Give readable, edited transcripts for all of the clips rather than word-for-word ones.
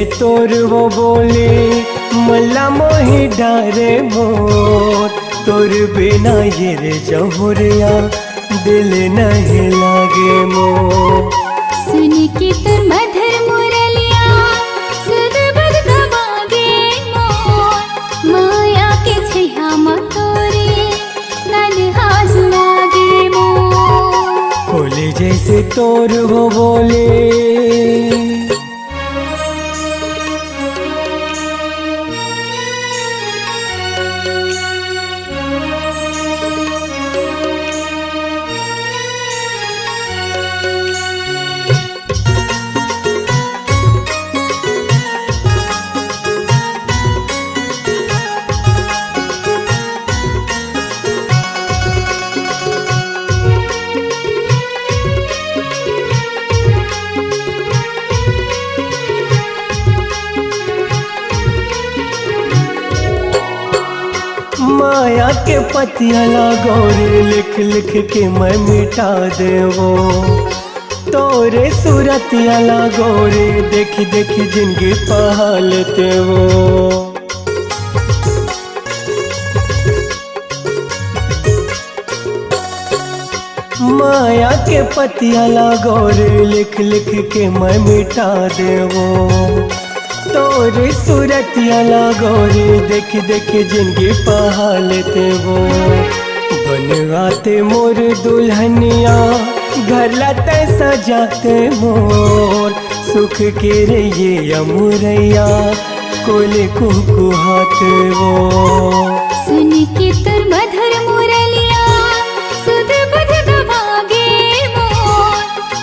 जैसे तोर वो बोले मल्ला मोहि डारे मोर, तोर बिना ये रे जहुरिया दिल नहीं लागे मोर। सुन के तोर मधुर मुरलिया सुध बुध गवागे मोर, माया के छैया मा तोरे तन्हा जुड़ागे मोर। खोले जैसे तोर वो बोले माया के पतिया लागोरे लिख लिख के मैं मिटा देवो, तोरे सूरतिया लागोरे देखी देखी जिंदगी पहालते वो। माया के पतिया लागोरे लिख लिख के मैं मिटा देवो, तोरे सूरतिया लागोरे देखी देखी जिंदगी पहालते वो। बनवाते मोर दुल्हनिया घर लाते सजाते मोर, सुख के रे ये अमुरैया कोले कुकुहाते वो। सुन के तोर मधुर मुरलिया सुध बुध गवागे मोर,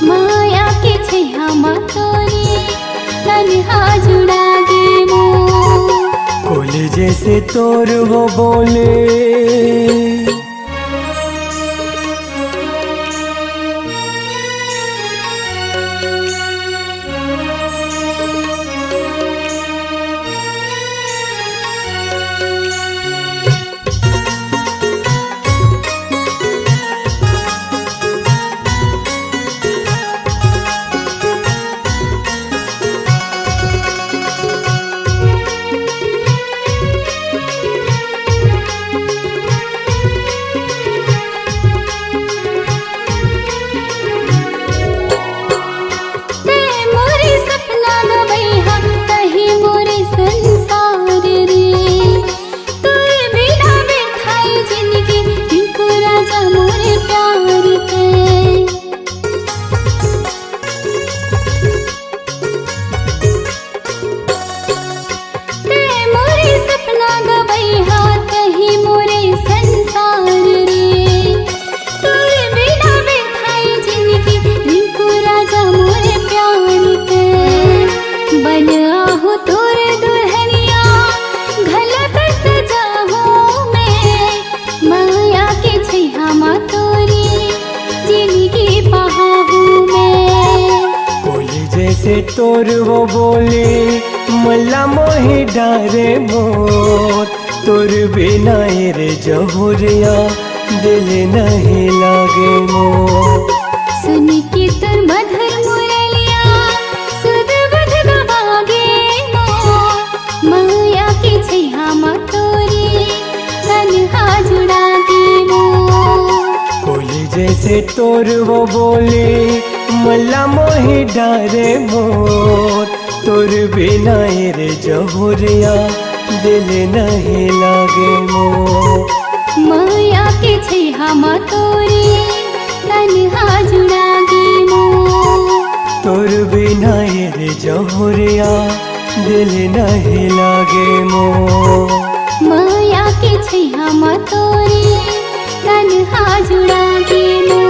माया के छैया मा तोरे तन्हा जुड़ागे मोर। कोले जैसे तोर वो बोले जैसे तोर वो बोले मल्ला मोहि डारे मोर, तोर बिना रे जहुरिया दिल नहीं लागे मोर। सुन के तोर मधुर मुरलिया सुध बुध गवागे मोर, माया के छैया मा तोरे तन्हा जुड़ागे मोर। कोले जैसे तोर वो बोले मल्ला मोहि डारे मोर, तोर बिना रे जहुरिया दिल नहीं लागे मोर। माया के छैया मा तोरे तन्हा जुड़ागे मोर। तोर बिना रे जहुरिया दिल नहीं लागे मोर। माया के छैया मा तोरे तन्हा जुड़ागे मोर।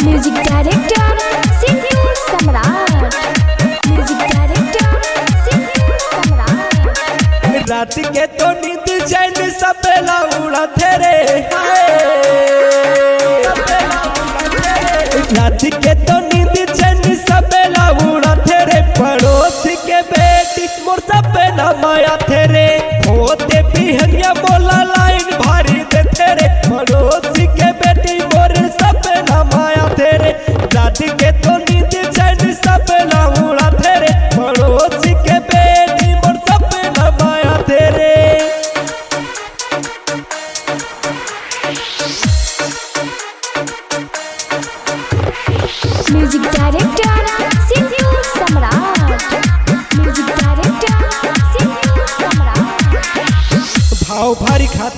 म्यूजिक डायरेक्टर सिद्धू सम्राट, म्यूजिक डायरेक्टर सिद्धू सम्राट। रात के तो नींद चैन सपेला उड़ा तेरे, रात के तो नींद चैन सपेला उड़ा तेरे, पड़ोस के बेटी मोर सपेला माया तेरे होते बिहनिया बोल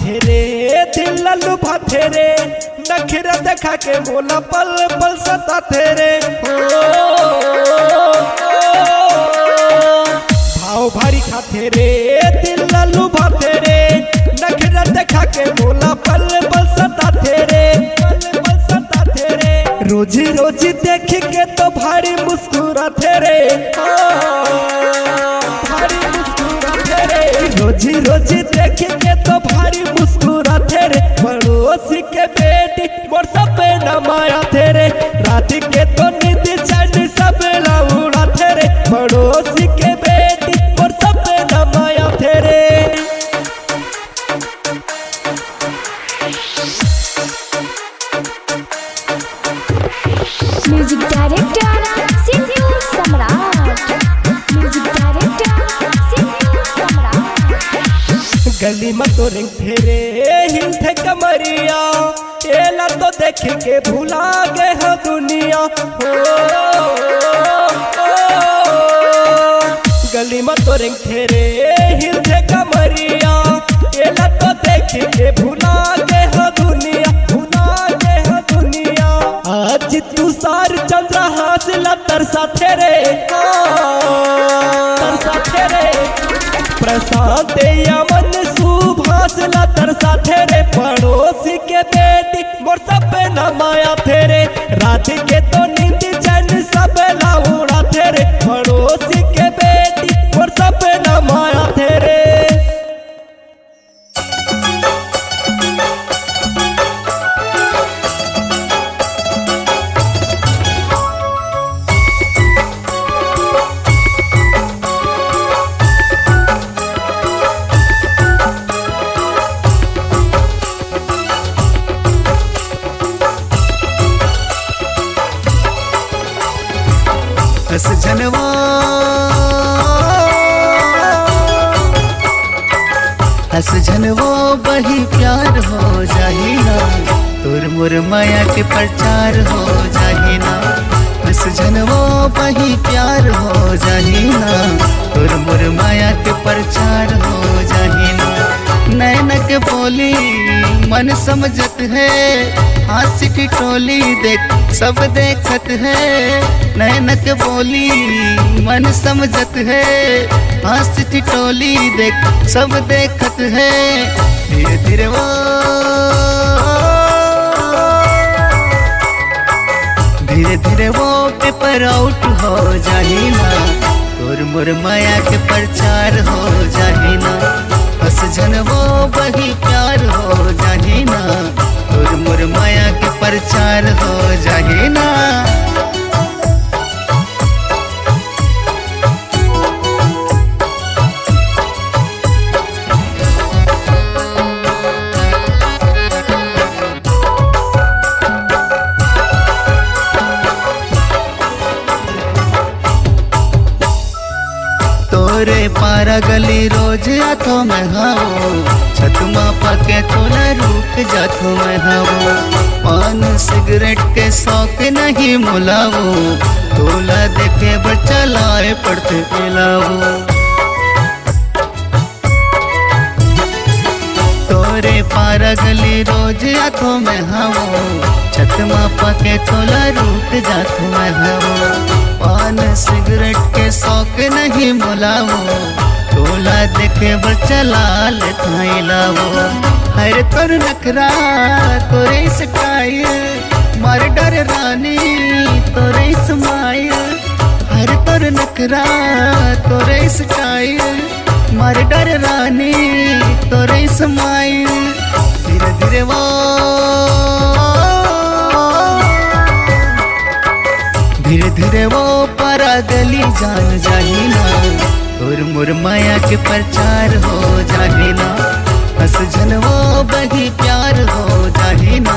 खाते रे दिल लल्लू भाते रे नखरा देखा के मोला पल पल सताते रे भाव भारी खाते रे दिल लल्लू भाते रे नखरा देखा के मोला पल पल सताते रे रोजी रोजी देख के तो भारी मुस्कुराते रे भारी मुस्कुराते रे रोजी रोजी देख के तो भारी मुस्कुराते रे पड़ोसी के बेटी मोर सब पे नमाया थे रे रात के तो नींद चैन सब उड़ाते रे पड़ोसी के बेटी मोर सब पे नमाया थे रे म्यूजिक डायरेक्टर सिद्धू सम्राट म्यूजिक डायरेक्टर सिद्धू सम्राट गली में तो रिंग फेरे हिलते कमरिया एला तो देख के भुला गए हो दुनिया गली में तो रिंग फेरे हिलते कमरिया एला तो देख के भुला गए हो दुनिया आज तू सार चंद्र हासिल तरसाते रे प्रसाद यमन सुभाष तरसाते रे पड़ोसी के बेटी मोर सब पे नमाया थे रे रात के तो नींद चैन सब उड़ाते रे पड़ोसी के बेटी मोर सब पे नमाया थे रे हस जनवा हस जनवा वही प्यार हो जाहिना तोर मोर माया के प्रचार हो जाहिना हस जनवा वही प्यार हो जाहिना तोर मोर माया के प्रचार हो जाहिना नैनक बोली मन समझत है हास्य की टोली देख सब देखत है नैनक बोली मन समझत है हास्य की टोली देख सब देखत है धीरे धीरे वो पेपर आउट हो जाहिना तोर मोर माया के प्रचार हो जाहिना हस जनवो वही प्यार हो जाहिना तोर मोर माया के प्रचार हो जाहिना तोरे पारा गली रोज आथो में हाओ छतमा पके तोला रुक जाथो में हाओ पान सिगरेट के शौक नहीं मुलाओ तोला देखे बच्चा लाए पड़ते पिलाओ तोरे पारा गली रोज आथो में हाओ छतमा पके तोला रुक जाथो में हाओ पान सिगरेट के शौक नहीं मुलाओ तोला देखे बच्चा लाल थाई लाओ हर तोर नखरा तोरे स्टाइल मार डर रानी तोरे स्माइल हर तोर नखरा तोरे स्टाइल मार डर रानी तोरे स्माइल धीरे धीरे धीरे धीरे वो पारा गली जान जाहिना तोर मोर माया के प्रचार हो जाहिना हस जनवो बही प्यार हो जाहिना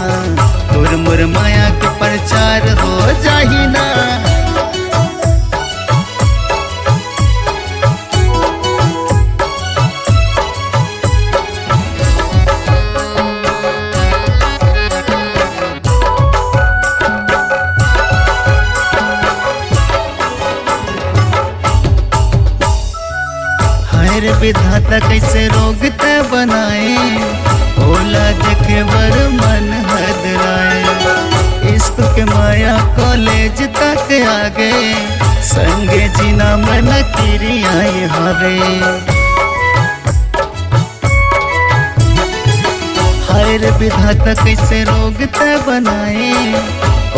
तोर मोर माया के प्रचार हो जाहिना विधाता कैसे रोग ते बनाए ओ कॉलेज तक आगे संगे जीना मन किरियाए हवे हाय रे विधाता कैसे रोग ते बनाए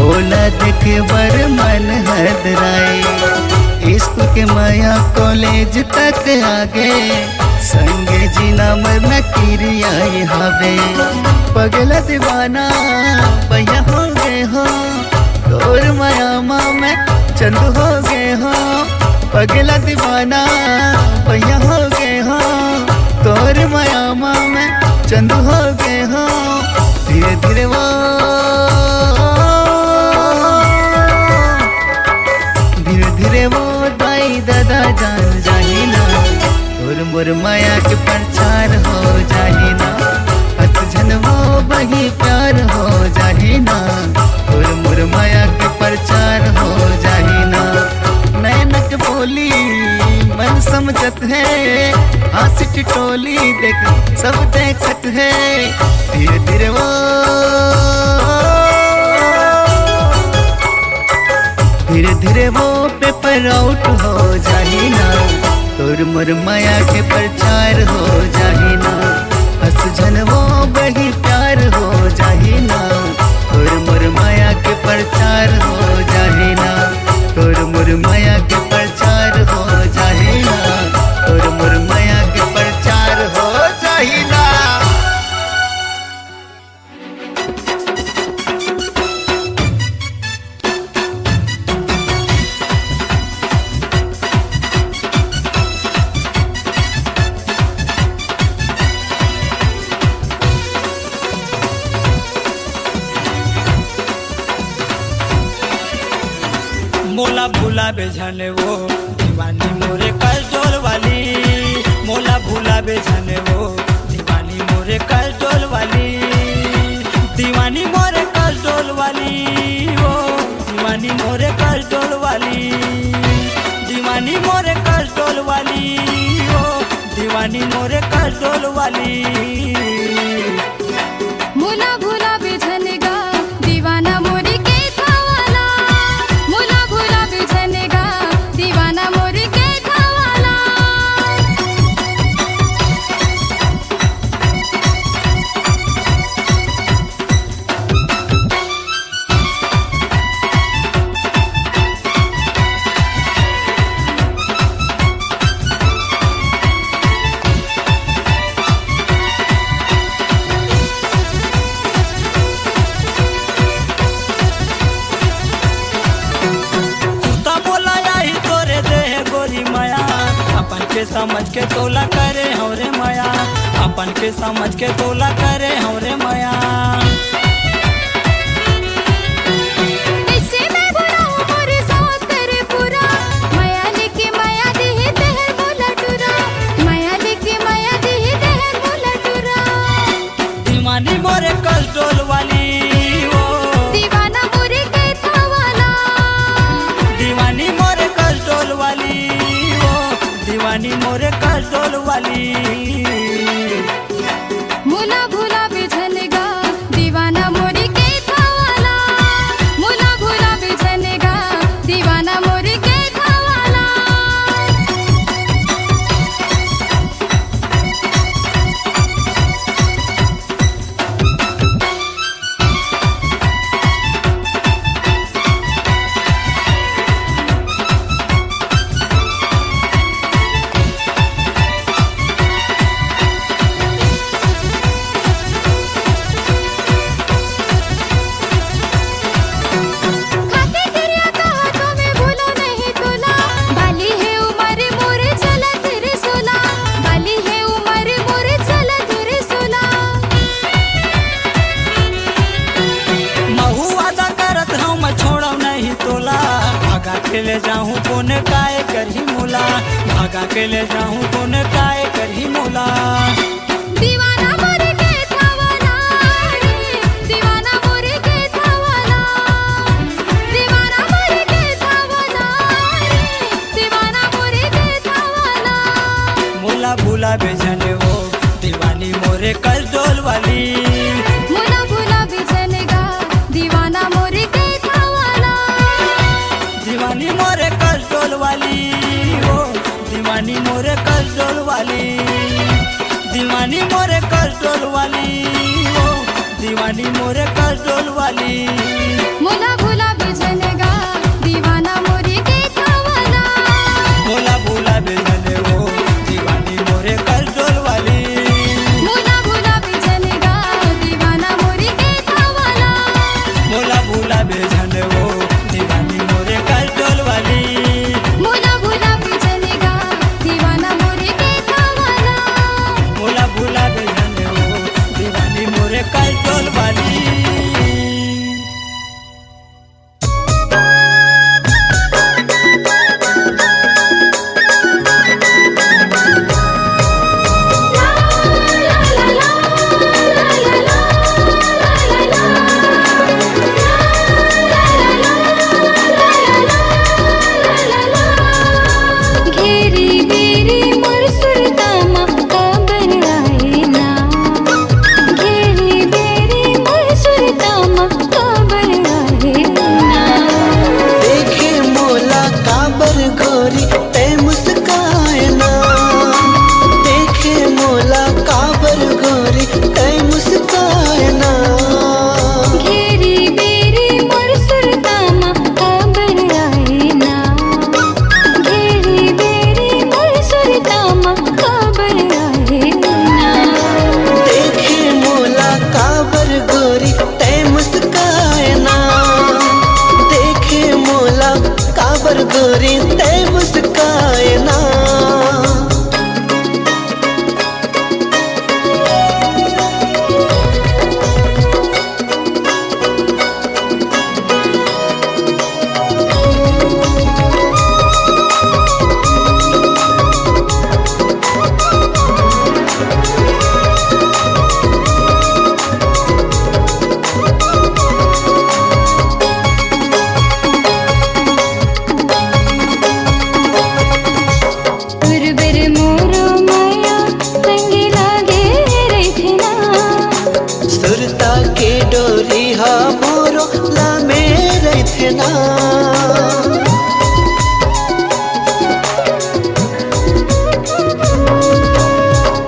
ओला देखे बर मन हदराए इश्क के माया कॉलेज तक आगे संगे जीना मन किरियाए हवे पगला दीवाना भैया हो गए हो तोर माया में चंदू हो गए हो पगला दीवाना भैया हो गए हो तोर माया में चंदू हो गए हो धीरे धीरे वो धीरे धीरे वो दाई दादा जान जाही ना तोर मोर माया के प्रचार हो जाही ना हथ वो बही प्यार हो जाही ना तोर मोर माया के प्रचार हो जाही ना नैनक बोली मन समझत है हासिट टोली देख सब देखत है धीरे धीरे वो धीरे धीरे वो पेपर आउट हो जाही ना तोर मोर माया के प्रचार हो जाही ना हस जन वो बही प्यार हो जाही ना तोर मोर माया के प्रचार हो जाही ना तोर मोर माया के प्रचार हो जाही ना तोर मोर माया के प्रचार हो जाही ना मोला भूला बेझने वो दीवानी मोरे कलडोल वाली मोला भूला बेझने वो दीवानी मोरे कलडोल वाली दीवानी मोरे कलडोल वाली वो दीवानी मोरे कलडोल वाली दीवानी मोरे कलडोल वाली वो दीवानी मोरे कलडोल वाली मुला भूला बेझनेगा दीवाना मोरी के थावाला मुला भूला बेझनेगा दीवाना मोरी के थावाला सुता बोला यही तोरे देह गोरी माया अपन के समझ के तोला करे हमरे माया अपन के समझ के तोला करे हमरे माया ऐसे मैं बुरा हूँ मोरे साथ तेरे पूरा माया लेके माया देह देहर बोला टूरा माया लेके माया देह देहर बोला टूरा दीवानी मोरे कलडोल वाली वो दीवाना मोरे के थावाला दीवानी मोरे कलडोल वाली वो दीवानी मोरे कलडोल वाली मुला भूला बेझनेगा दीवाना मोरी के थावाला मुला भूला बेझनेगा दीवाना मोरी के थावाला खाके तेरिया कहा तो मैं भूलो नहीं तोला बाली है उमर मोरे चला तेरे सोला बाली है उमर मोरे चला तेरे सोला महू वादा करत हम छोड़ो नहीं तोला भागा के ले जाऊं कोने काय करही मोला भागा के ले जाऊं कोने काय करही मोला दीवाना मोरे के थावाला रे दीवाना मोरे के थावाला दीवाना मोरे के थावाला रे दीवाना मोरे के थावाला मोला भूला बेझने वो दीवानी मोरे कलडोल वाली मुला भूला बेझनेगा दीवाना मोरे के थावाला दीवानी मोरे कंट्रोल वाली ओ दीवानी मोरे कंट्रोल वाली मोला भुला बिझनेगा दीवाना मोरी देखा वाला मोला भूला बिजने वो दीवानी मोरे कंट्रोल वाली मोला भुला बिझनेगा दीवाना मोरी देखा वाला मोला भूला बिजने वो दीवानी मोरे कंट्रोल वाली मोला भुला बिझनेगा दीवाना मोरी देखा वाला मोला भूला बिजने वो दीवानी मोरे कंट्रोल वाली घेरी बेरी मोर सुरतामा काबर आए ना घेरी बेरी मोर सुरतामा काबर आए ना देखे मोला काबर गोरी ते मुस्काए ना देखे मोला काबर गोरी ते मुस्काए ना घेरी बेरी मोर सुरतामा काबर आए ना घेरी बेरी मोर सुरतामा काबर आए ना देखे मोला काबर गोरी ते मुस्काए ना देखे मोला काबर गोरी ते मुस्काए ना तुरबर मोरो माया संगी लागे रखना सुरता के डोरी हा मोरो लामे रथना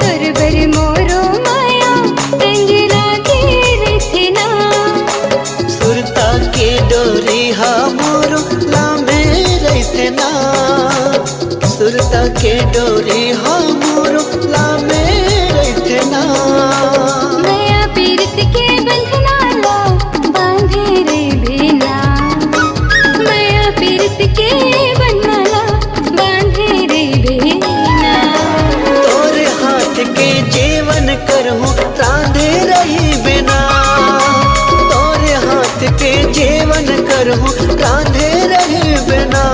तुरबर मोरो माया संगी लागे रखना सुरता के डोरी हा मोरो लामे रथना सुरता के डोरी हा मोरो लामे रथना नया पीरत के बंधना ला बांधे रे बेना नया पीरत के बंधना ला बांधे रे बेना तोरे हाथ के जेवन करहूँ रांधे रही बिना तोरे हाथ के जेवन करहूँ रांधे रही बिना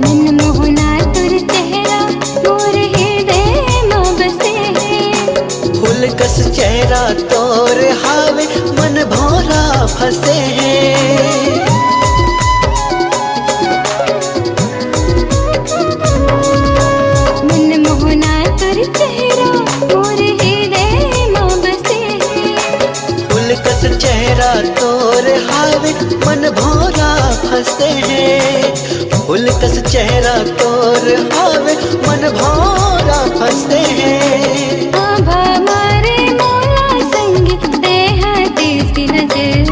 मन मोहना तुर चेहरा मोर हृदय में बसे फूल कस चेहरा तोर हावे मन भौरा फंसे हैं मन मोहना तुर चेहरा मोर हृदय में बसे फूल कस चेहरा तोर हावे मन भौरा फंसे हैं फूल कस चेहरा तोर हावे मन भौरा फंसे हैं आभा मारे मोला संगी देहा तेरी नजर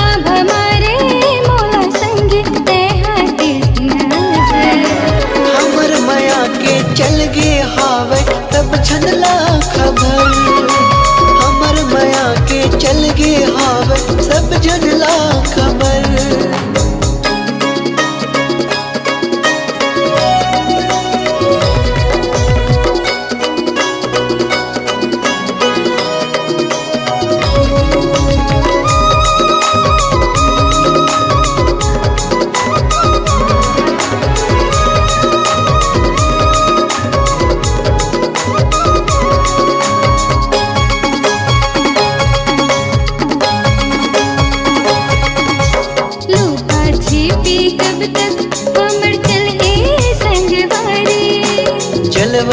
आभा मारे मोला संगी देहा तेरी नजर हमर माया के चल गे हावे तब छनला खबर हमर माया के चल गे हावे सब जनला खबर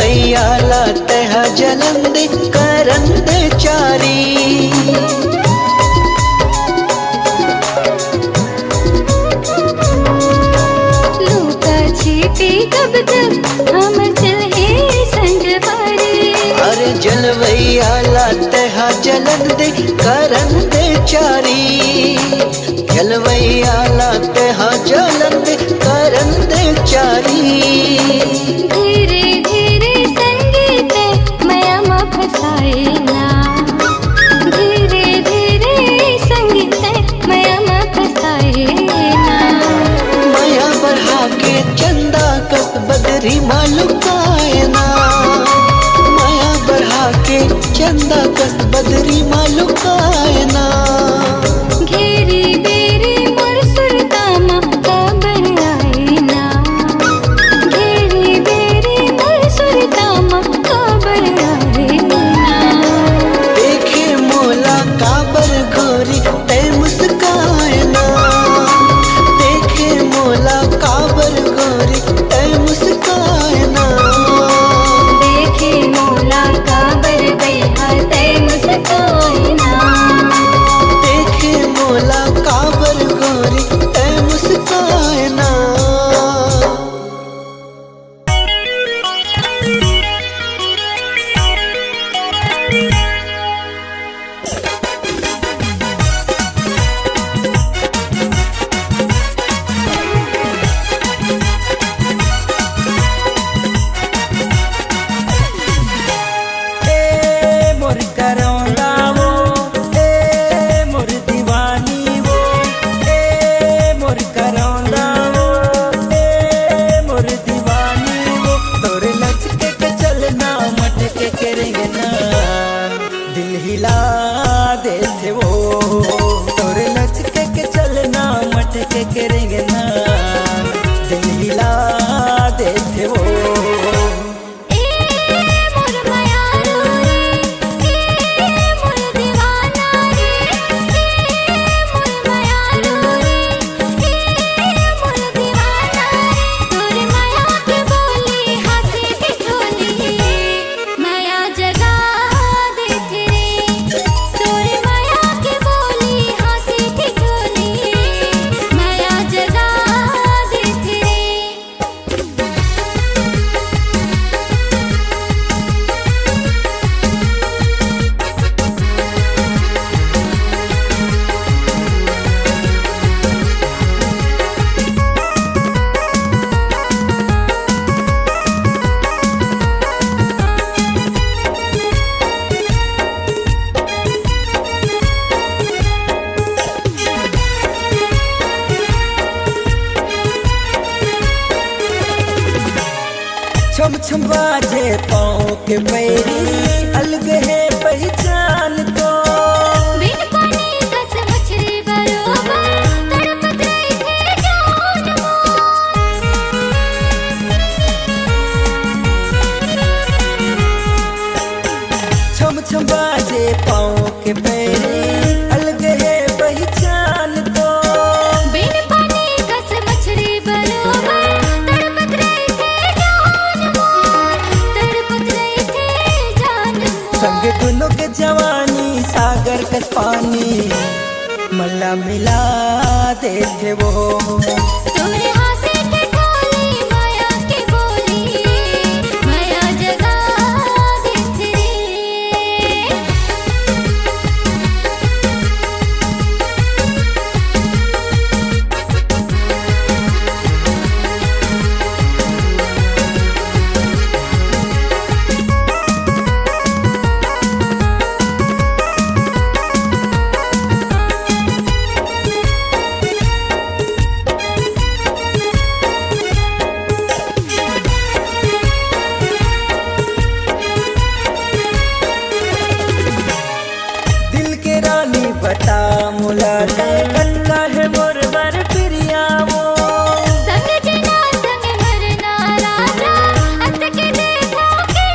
जलवैया लाते हा जलंदे करंदे चारी लूका छिपी कब तक हम चले संगवारी अरे जलवैया लाते हा जलंदे करंदे चारी जलवैया लाते हा जलंदे करंदे चारी धीरे धीरे संगीत माया में फसाए ना धीरे धीरे संगीत माया में फसाए ना माया बढ़ा के चंदा कस बदरी मालुकाए ना माया बढ़ा के चंदा कस बदरी मालुकाए ना घेरी बेरी मोर सुरतामा काबर आए ना घेरी बेरी मोर सुरतामा काबर आए ना देखे मोला काबर गोरी ते मुस्काए ना देखे मोला काबर गोरी ते मुस्काए ना देखे मोला काबर दैहा तै मुस्काए ना देखे मोला काबर गोरी ते मुस्काए ना ए मोर करौंदा वो ए मोर दीवानी वो ए मोर करौंदा वो ए मोर दीवानी वो तोरे लचके के चलना मटके करेंगे ना दिल हिला देते वो तोरे लचके के चलना मटके करेंगे ना दिल हिला देते वो ए मोर मायारू रे ए मोर दीवाना रे ए मोर मायारू रे ए मोर दीवाना रे तोर माया के बोली हंसी के ठोली माया जगा देते रे तोर माया के बोली हंसी के ठोली माया जगा देते रे छम छम बाजे पाँव के पैरी अलग है पहचान तो बिन पानी कस मछली बरोबर तड़पत रही थे जान छम छम बाजे पाँव के पैरी अलग है पहचान तो बिन पानी कस मछली बरोबर तड़पत रही थे जान तड़पत रही थे जान संग दोनों के जवानी सागर का पानी मल्ला मिला देते वो तोरे हासे के ठोली माया के बोली माया जगा देते रे दिल के रानी बता मुला दे कटका है मोर बर प्रिया वो संग जना संग मरना राजा अंत के देखो के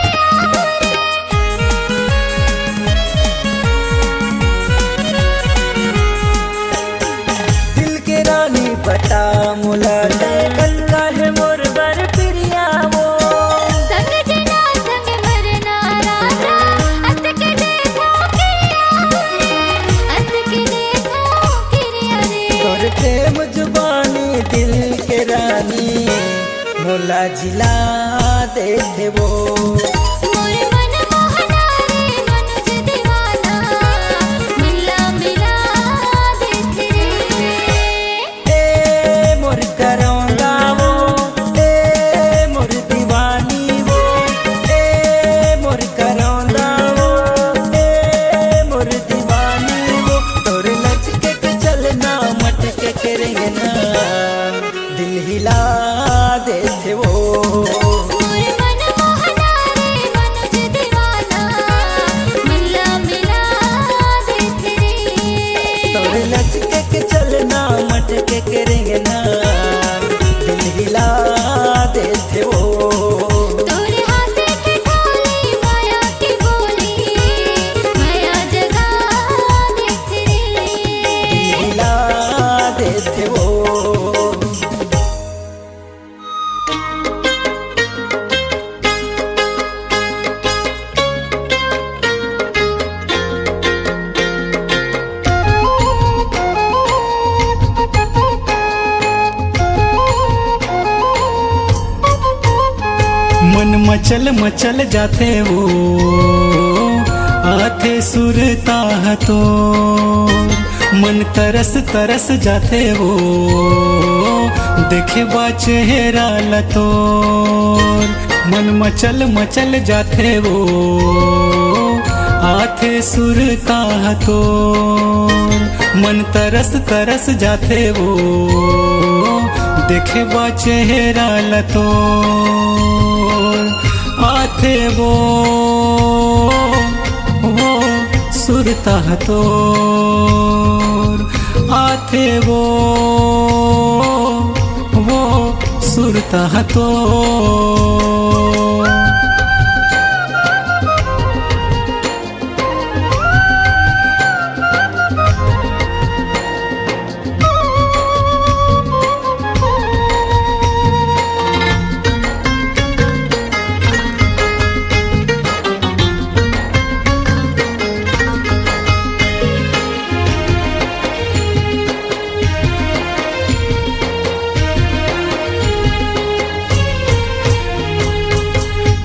दिल के रानी बता मुला दे कटका है मोर बर प्रिया वो संग जना रानी मोला जिला देते वो मोर मन मोहना रे मनुज दीवाना मिला मिला देते रे ए मोर करौंदा वो ए मोर दीवानी वो ए मोर करौंदा वो ए मोर दीवानी वो तोर लचके के चलना मटके करेंगे ना दिल हिला देते वो मोर मन मोहना रे मनुज दीवाना मिला मिला देते रे तोर लचके के चलना मटके करेंगे ना दिल हिला देते वो तोरे हाथे के ढोली माया की बोली माया जगा देते रे हिला देते वो मन मचल मचल जाते वो आते सुरता तो मन तरस तरस जाते वो देखे बा चेहरा लतोर मन मचल मचल जाते वो आते सुरता तो मन तरस तरस जाते वो देखे बा चेहरा लतोर आते वो सुरता तोर आते वो सुरता तोर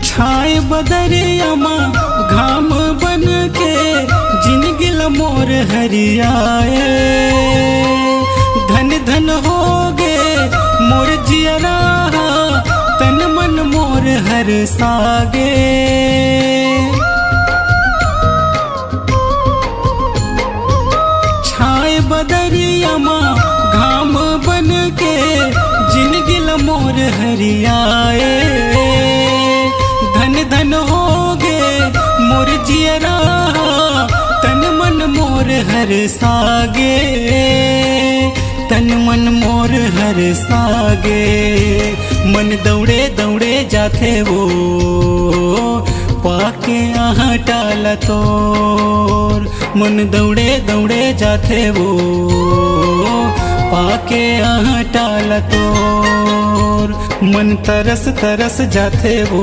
छाए बदरिया माँ घाम बन के जिनगिल मोर हरियाए धन धन हो गे मोर जियरा तन मन मोर हर सागे छाए बदरिया माँ घाम बन के जिनगिल मोर हरियाए धन धन हो गे मोर जियरा तन मन मोर हर सागे तन मन मोर हर सागे मन दौड़े दौड़े जाते वो पाके आहाँ टाला तोर मन दौड़े दौड़े जाते वो पाके आहाँ टाला तोर मन तरस तरस जाते वो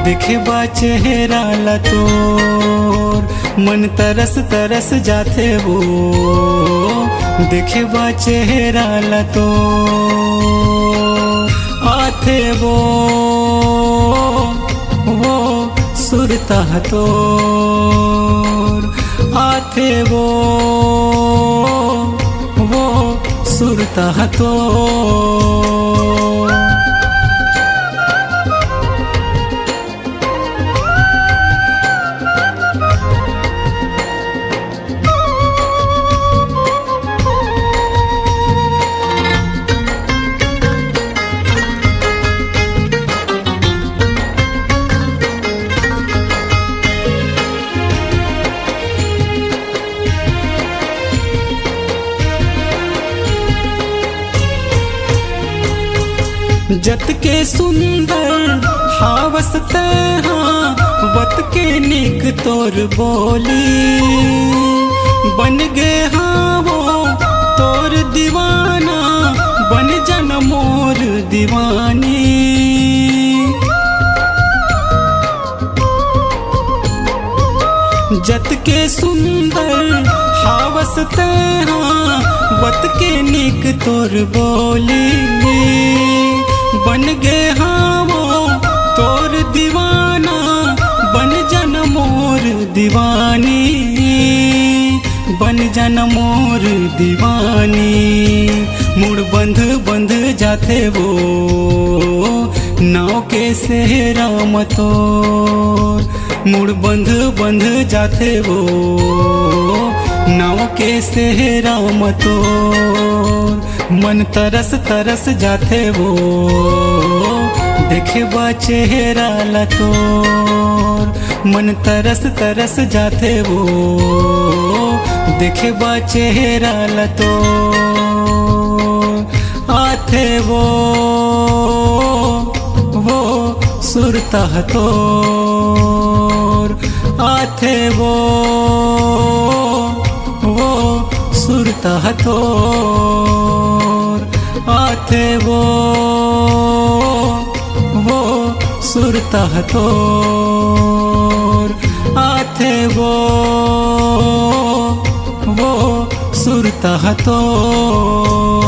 दिखे बा चेहरा लतोर मन तरस तरस जाते वो दिखे बा चेहरा लतोर आते वो सुरता तोर आते वो सुरता तोर जत के सुंदर हावस हाँ वत के निक तोर बोली बन गे हाँ वो तोर दीवाना बन जन मोर दीवानी जत के सुंदर हावसते हाँ वत के निक तोर बोली बन गे हाँ वो तोर दीवाना बन जन मोर दीवानी बन जन मोर दीवानी मुड़ बंध बंध जाते वो नाव के सेहरा मतोर मुड़ बंध बंध जाते वो नाव के सेहरा मतोर मन तरस तरस जाते वो देखे बा चेहरा लतोर मन तरस तरस जाते वो देखे बा चेहरा लतोर आते वो सुरता तोर आते वो सुरता तोर आते वो सुरता तोर आते वो सुरता तोर।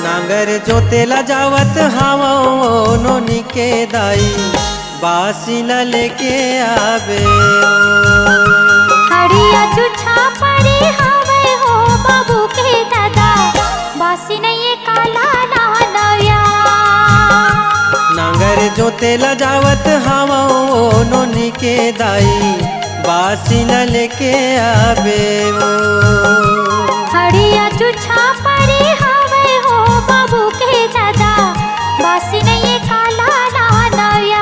नांगर जोतेला जावत हावा नोनी के दाई बासी न लेके आवे हड़िया चुछा पड़ी हवे हो बाबू के दादा बासी नहीं काला नया नांगर जोतेला जावत हावा नोनी के दाई बासी न लेके आवे हड़िया चुछा पड़ी हवे हो बाबू के दादा बासी नहीं काला नया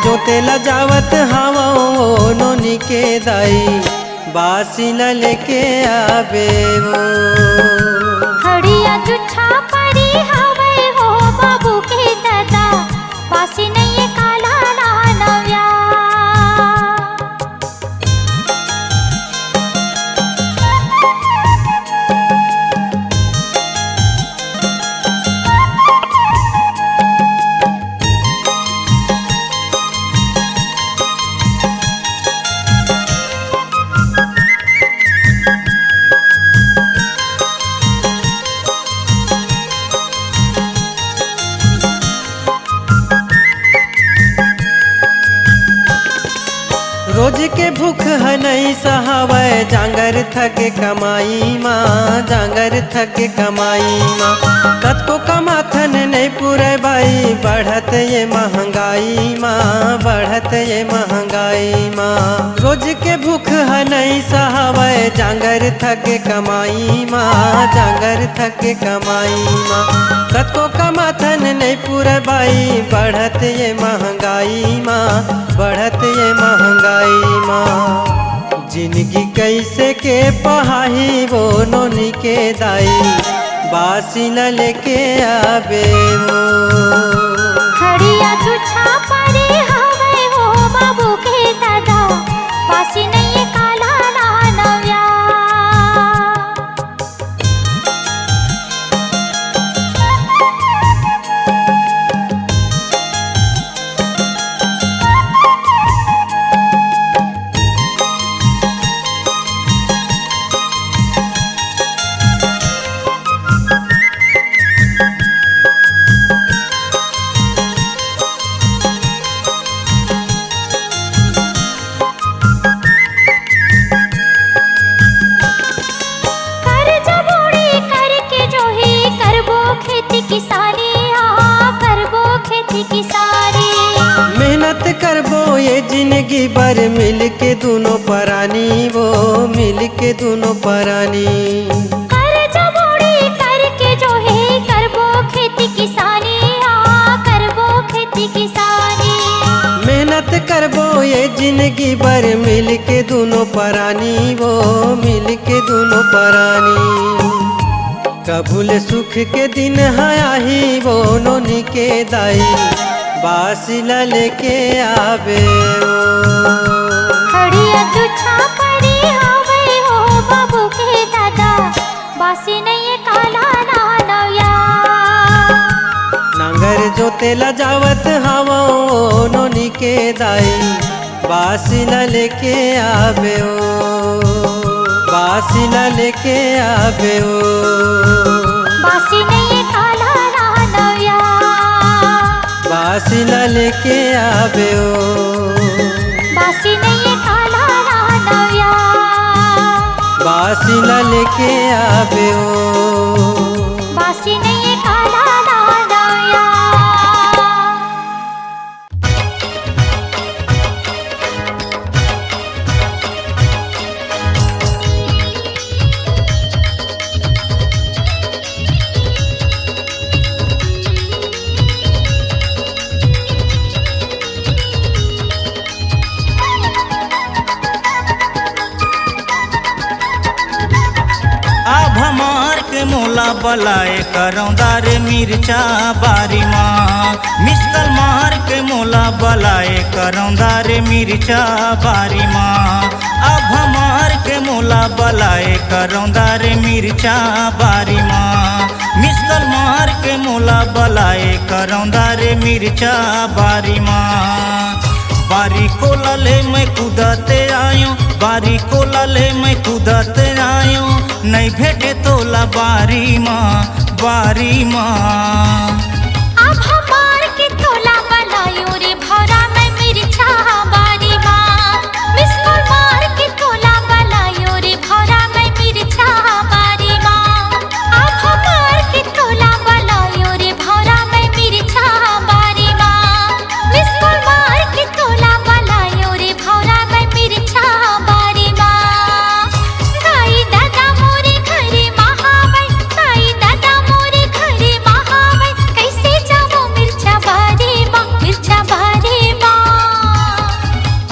जोतेला जावत हावा नोनी के दाई बासी न लेके आवे वो हड़िया चुछा पड़ी हवे हो बाबू के दादा बासी नहीं काला नया रोज के भूख है नहीं सहावे जांगर थके कमाई माँ जांगर थके कमाई माँ कतको कमाथन नहीं पूरे भाई बढ़त ये महंगाई माँ बढ़त ये महंगाई माँ रोज के भूख है नहीं सहावे जांगर थके कमाई माँ जांगर थके कमाई माँ कतको कमाथन नहीं पूरे बाई बढ़त ये महंगाई माँ बढ़त ये महंगाई माँ जिंदगी कैसे के पहाही वो नोनी के दाई बासी न लेके आबे वो खड़िया तुझा परे हवे हो बाबू के दादा बासी नहीं काला ना नव्या मेहनत करबो ये जिंदगी भर मिल के दोनों परानी वो मिल के दोनों परानी कर्जा बोड़ी करके जो है करबो खेती किसानी करबो खेती किसानी मेहनत करबो ये जिंदगी भर मिल के दोनों परानी वो मिल के दोनों परानी कबूल सुख के दिन आही वो नोनी के दाई बासिला लेके आवे खड़िया तुझा परी हवे हो बाबू के दादा बासी नहीं काला ना नव्या नांगर जोतेला जावत हवा नोनी के दाई बासिला लेके आवे बासिला लेके आवे बासी नहीं काला ना नव्या बासिला लेके आवे बासी नहीं काला ना नव्या बासिला लेके आवे बासी नहीं काला ना नव्या अब हमार के मोला बलाए करौंदार मिर्चा बारी माँ मिस्कल मार के मोला बलाए करौंदार मिर्चा बारी माँ अब हमार के मोला बलाए करौंदार मिर्चा बारी माँ मिस्कल मार के मोला बलाए करौंदार मिर्चा बारी माँ बारी को लले मैं कूदते आयो बारी को लले मैं कूदते आयो नहीं भेटे तोला बारी माँ अब हमार के तोला बलायो रे भौरा में मिर्चा बारी माँ मिस्कुल मार के तोला बलायो रे भौरा में मिर्चा बारी माँ अब हमार के तोला बलायो रे भौरा में मिर्चा बारी माँ मिस्कुल मार के तोला बलायो रे भौरा में मिर्चा बारी माँ गाई दादा मोरे घरे महावै गाई दादा मोरे घरे महावै कैसे जावो मिर्चा बारी माँ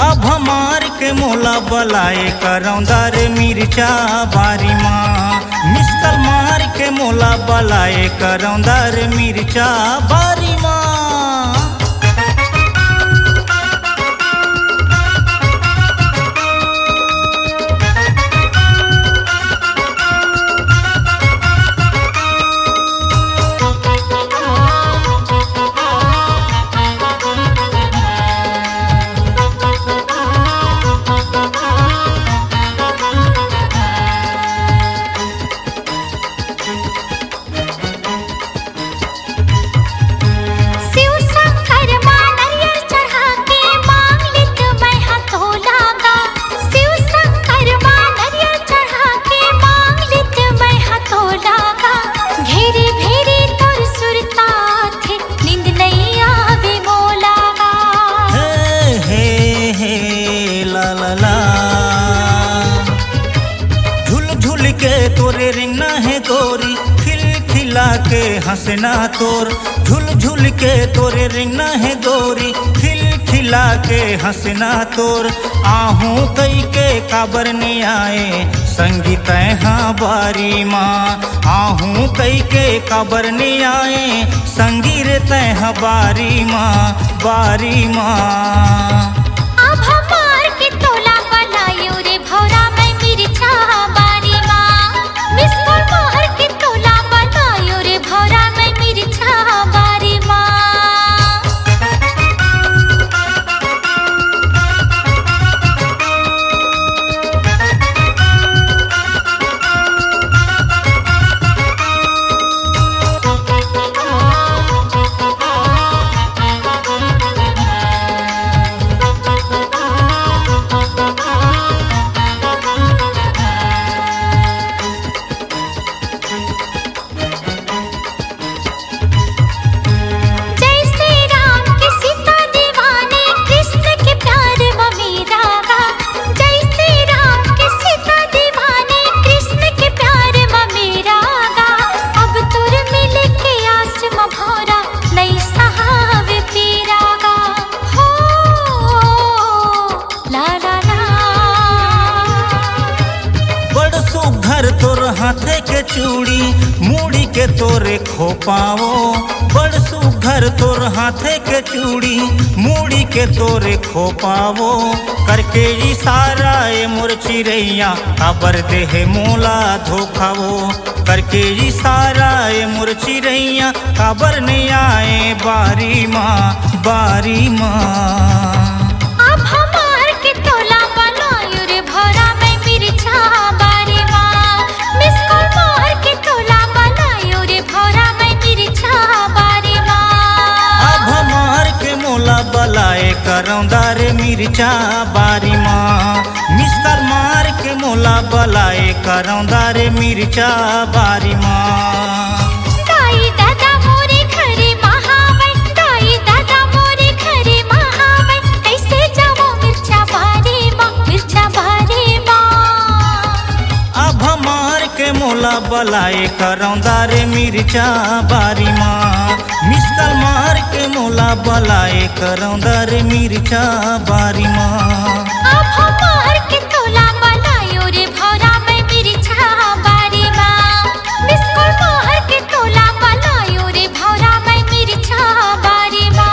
अब हमार के मोला बलाए करौंदार मिर्चा बारी माँ मिस्कल मार के मोला बलाए करौंदार मिर्चा बारी माँ हंसना तोर झुल झुल के तोरे रिंगना है गोरी खिल खिला के हंसना तोर आहू कई के काबर ने आए संगीत हाँ बारी माँ आहू कई के काबर ने आए संगीत तह बारी माँ अब हमार के तोला बलायो रे भौरा मैं मिर्चा बारी माँ मिस कॉल मार के तोला बलायो रे भौरा मैं मिर्चा बारी माँ हाथे के चूड़ी मूड़ी के तोरे खोपाओ बड़ सुघर तोर हाथे के चूड़ी मूड़ी के तोरे खोपाओ करके इशारा ए मोर चिड़ैया काबर देहे मोला धोखाओ करके इशारा ए मोर चिड़ैया काबर नहीं आए बारी माँ अब हमार के तोला बनायो रे भौरा मैं मिर्चा बारी माँ मिस कॉल मार के तोला बनायो रे भौरा मैं मिर्चा बारी माँ अब हमार के मोला बलाए करौंदा रे मिर्चा बारी माँ मिस कॉल मार के मोला बलाए करौंदा रे मिर्चा बारी माँ दाई दादा मोरे घरे महावै दाई दादा मोरे घरे महावै कैसे जावो मिर्चा बारी माँ अब हमार के मोला बलाए करौंदा रे मिर्चा बारी माँ मिस कॉल मार के मोला बलाए करौंदा रे मिर्चा बारी माँ अब हमार के तोला बनायो रे भौरा मैं मिर्चा बारी माँ मिस कॉल मार के तोला बनायो रे भौरा मैं मिर्चा बारी माँ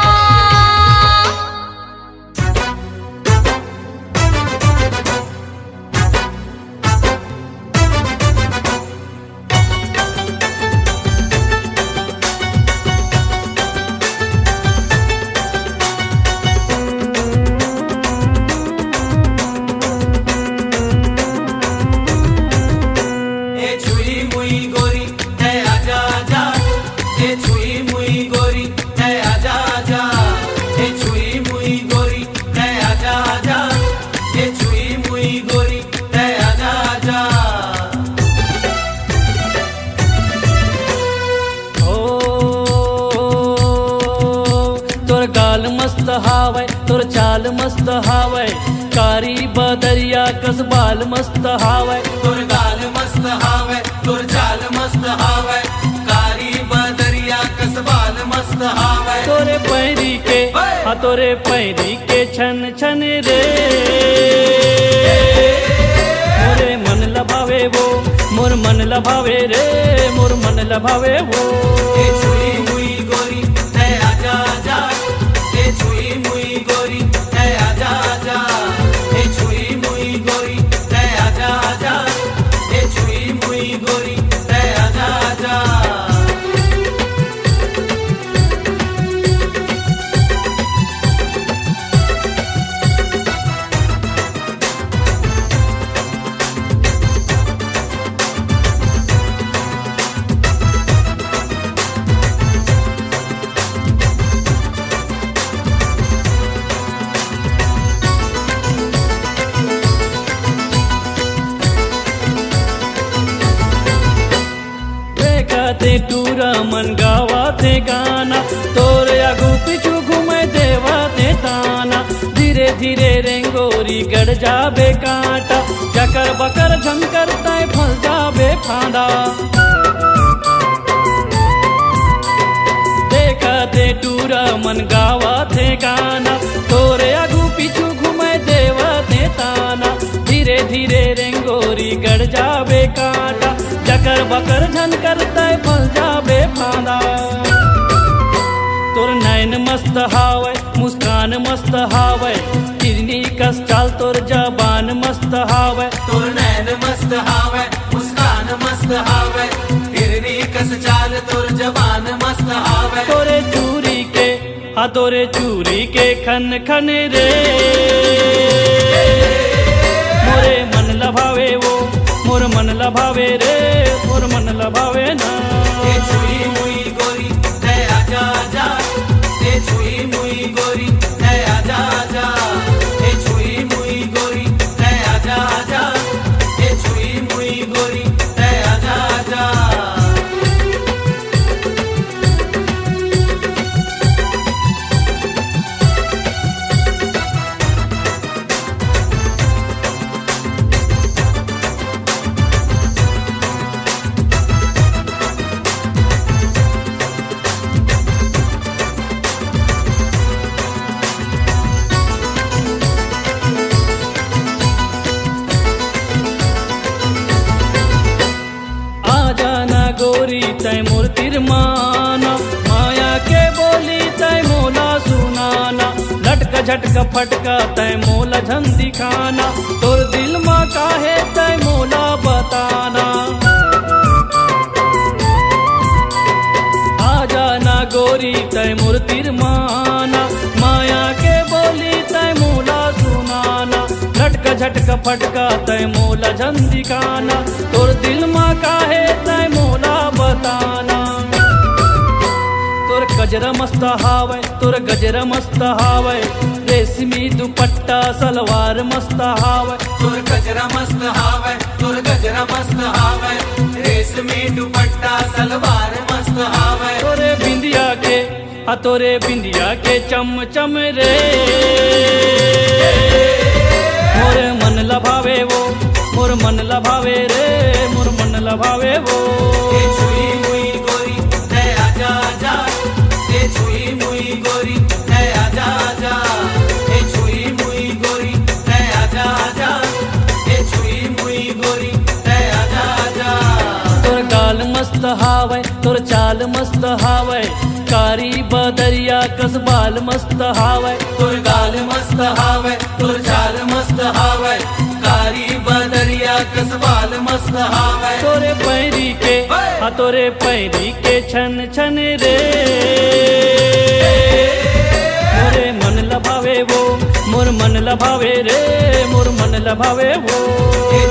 तोर चाल मस्त हावै कारी बदरिया कस बाल मस्त हावै तोर गाल मस्त हावै तोर चाल मस्त हावै कारी बदरिया कस बाल मस्त हावै तोरे पैरी के छन छन रे मोरे मन लभावे वो मोर मन लभावे रे मोर मन लभावे वो ए छुई मुई गोरी है आजा आजा ए छुई मुई गोरी है आजा आजा ए छुई मुई गोरी है आजा आजा ए छुई मुई गोरी है आजा आजा ते टूरा मन गावा ते गाना तोर आगू पिछू घूमे देवा ते ताना धीरे धीरे रेंगोरी गड़ जाबे कांटा जकर बकर झमकर तय फल जाबे फांदा पूरा मन गावा थे गाना तोरे आगू पीछू घूमे देवा थे ताना धीरे धीरे रेंगोरी गड़ जाबे कांटा जकर बकर झन करता फल जाबे फांदा तोर नैन मस्त हावे मुस्कान मस्त हावे किरनी कस चाल तोर जबान मस्त हावे तोर नैन मस्त हावे मुस्कान मस्त हावे हिरनी कस चाल तोर जबान मस्त हावे तोरे चूरी के तोरे चूरी के खन खन रे मोरे मन लभावे वो मोर मन लभावे रे मोर मन लभावे ना ए छुई मुई गोरी ले आजा आजा ए छुई मुई गोरी ले आजा आजा ए छुई मुई गोरी ले आजा आजा ए छुई मुई गोरी ले आजा आजा गोरी तय मोर तिरमाना माया के बोली तय मोला सुनाना लटका झटका फटका तय मोला झन दिखाना तोर दिल माँ काहे तय मोला बताना आ जाना गोरी तय मोर तिरमाना माया के बोली तय मोला सुनाना लटका झटका फटका तय मोला झन दिखाना तोर दिल माँ काहे तय मोला बताना तोर गजरा मस्त हावे तोर गजरा मस्त हावे रेशमी दुपट्टा सलवार मस्त हावे तोर गजरा मस्त हावे तोर गजरा मस्त हावे रेशमी दुपट्टा सलवार मस्त हावे तोरे बिंदिया के तोरे बिंदिया के चम चम रे मोर मन लभावे वो मोर मन लभावे रे मोर मन लभावे वो ए छुई मुई गोरी ले आजा आजा ए छुई मुई गोरी ले आजा आजा ए छुई मुई गोरी ले आजा आजा ए छुई मुई गोरी ले आजा आजा तोर गाल मस्त हावे तोर चाल मस्त हावे कारी बदरिया कसबाल मस्त हावे तोर गाल मस्त हावे तोर चाल मस्त हावे कारी बदरिया कसबाल मस्त हावे तोरे पैरी के तोरे पैरी के छन छन रे मोरे मन लभावे वो मोर मन लभावे रे मोर मन लभावे वो ए